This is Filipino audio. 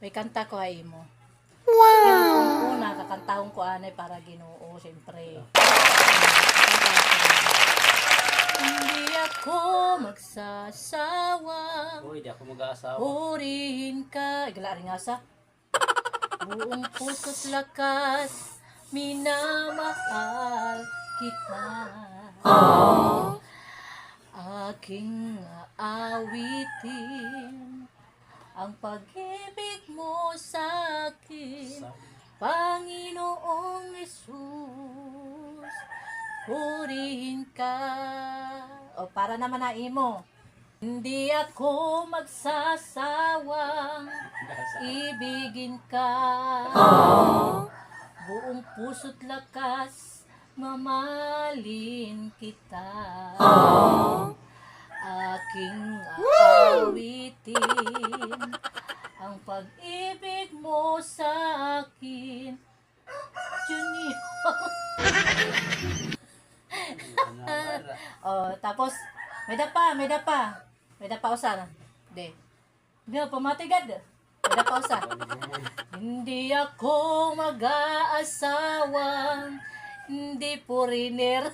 May kanta ko ay mo. Wow! Una, kakantahon ko anay para Ginoo, siyempre. Hindi ako magsasawa. Uy, di ako mag-aasawa. Purihin ka. Igala rin asa. Buong puso't lakas, minamahal kita. Aking awitin ang pag-ibig mo sa akin, Panginoong Hesus. Purihin ka. O, para naman na imo. Hindi ako magsasawang ibigin ka. Buong puso't lakas, mamahalin kita. Aking aawitin ang pag-ibig mo sa akin. Junior. Oh, tapos may dapa. May dapa usan. Di. Di pamatigad. May dapa usan. Hindi ako mag-aasawang hindi foreigner.